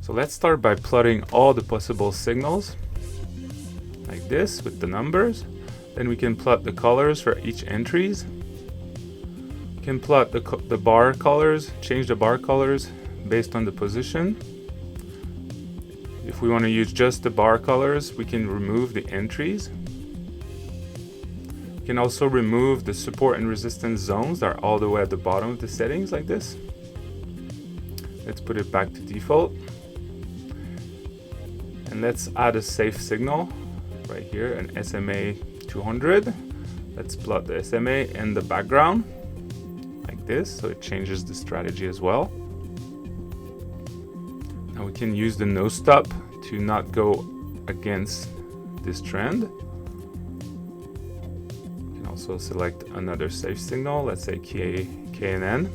So let's start by plotting all the possible signals like this with the numbers. Then we can plot the colors for each entries. We can plot the bar colors, change the bar colors based on the position. If we want to use just the bar colors, we can remove the entries. We can also remove the support and resistance zones that are all the way at the bottom of the settings like this. Let's put it back to default. And let's add a safe signal right here, an SMA 200. Let's plot the SMA in the background like this, so it changes the strategy as well. Now we can use the no stop to not go against this trend. We can also select another safe signal, let's say KNN,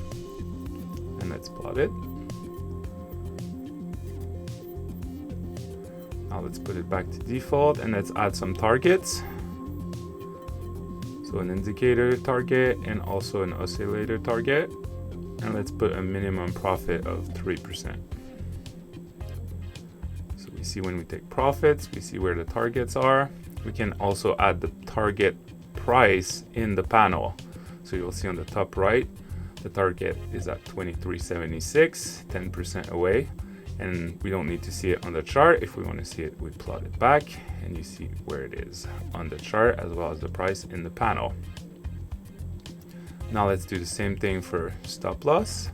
and let's plot it. Now let's put it back to default and let's add some targets. So an indicator target and also an oscillator target. And let's put a minimum profit of 3%. So we see when we take profits, we see where the targets are. We can also add the target price in the panel. So you'll see on the top right, the target is at 23.76, 10% away. And we don't need to see it on the chart. If we want to see it, we plot it back and you see where it is on the chart as well as the price in the panel. Now let's do the same thing for stop loss.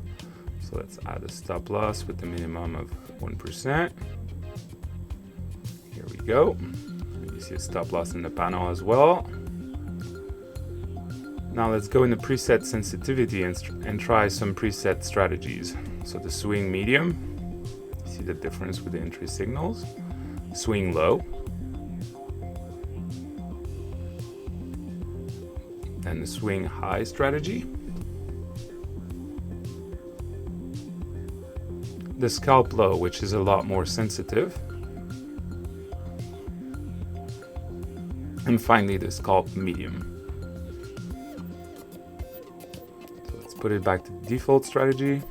So let's add a stop loss with the minimum of 1%. Here we go. You see a stop loss in the panel as well. Now let's go into preset sensitivity and try some preset strategies. So the swing medium. See the difference with the entry signals. Swing low, and the swing high strategy. The scalp low, which is a lot more sensitive. And finally the scalp medium. So let's put it back to the default strategy.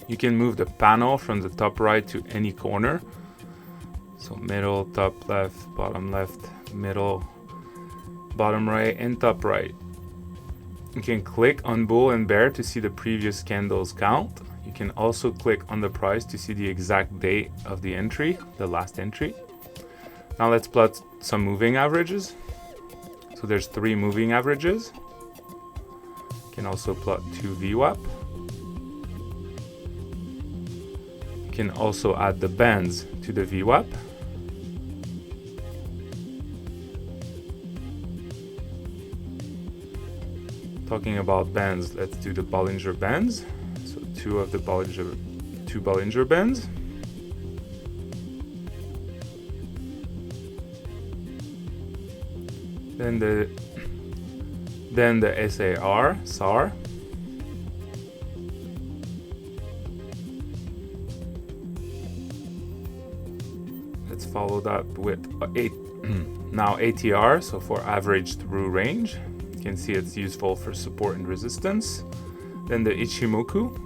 You can move the panel from the top right to any corner. So middle, top left, middle, bottom right, and top right. You can click on bull and bear to see the previous candles count. You can also click on the price to see the exact date of the entry, the last entry. Now let's plot some moving averages. So there's 3 moving averages. You can also plot 2 VWAP. Can also add the bands to the VWAP. Talking about bands, let's do the Bollinger Bands. So 2 of the Bollinger Bands. Then the SAR. Let's follow that with now ATR, so for average through range. You can see it's useful for support and resistance. Then the Ichimoku.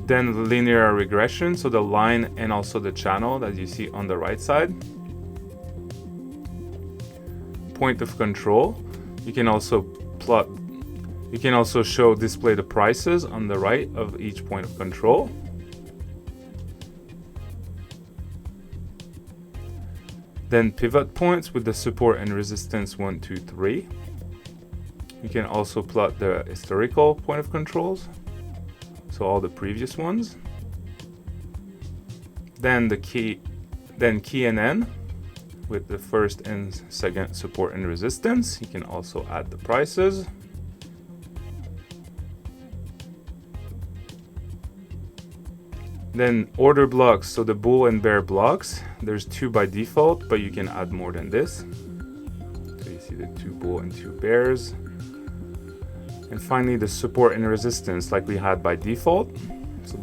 Then the linear regression, so the line and also the channel that you see on the right side. Point of control. You can also display the prices on the right of each point of control. Then pivot points with the support and resistance 1, 2, 3. You can also plot the historical point of controls, so all the previous ones. Then key and N with the first and second support and resistance. You can also add the prices. Then order blocks, so the bull and bear blocks. There's 2 by default, but you can add more than this. So you see the 2 bull and 2 bears. And finally the support and resistance like we had by default. So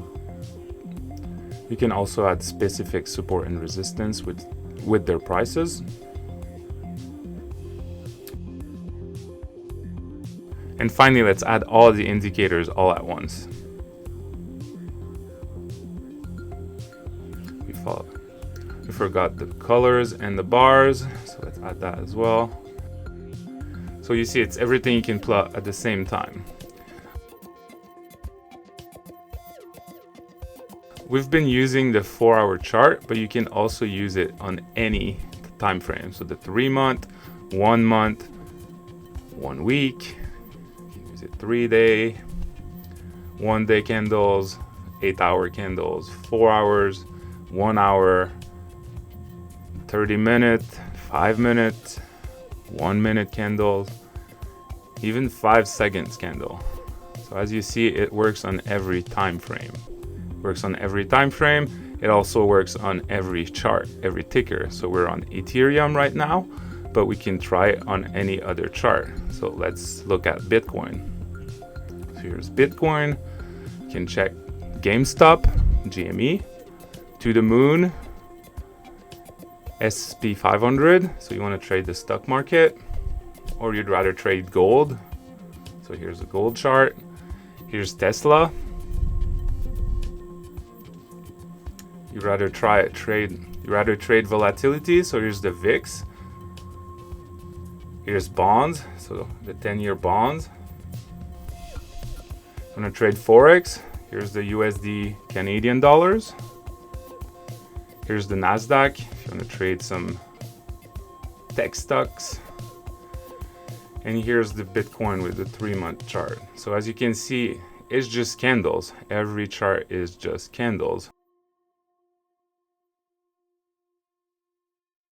you can also add specific support and resistance with their prices. And finally, let's add all the indicators all at once. We forgot the colors and the bars, so let's add that as well. So you see, it's everything you can plot at the same time. We've been using the 4-hour chart, but you can also use it on any time frame. So the 3-month, 1 month, 1 week, you can use it 3-day, 1-day candles, 8-hour candles, 4 hours, 1 hour, 30-minute, 5-minute, 1-minute candles, even 5 seconds candle. So as you see, it works on every time frame. Works on every time frame. It also works on every chart, every ticker. So we're on Ethereum right now, but we can try it on any other chart. So let's look at Bitcoin. So here's Bitcoin. You can check GameStop, GME, to the moon, SP 500. So you want to trade the stock market, or you'd rather trade gold. So here's a gold chart. Here's Tesla. You rather trade volatility, so here's the VIX. Here's bonds, so the 10-year bonds. I'm gonna trade Forex. Here's the USD Canadian dollars. Here's the Nasdaq, if you wanna trade some tech stocks. And here's the Bitcoin with the 3-month chart. So as you can see, it's just candles. Every chart is just candles.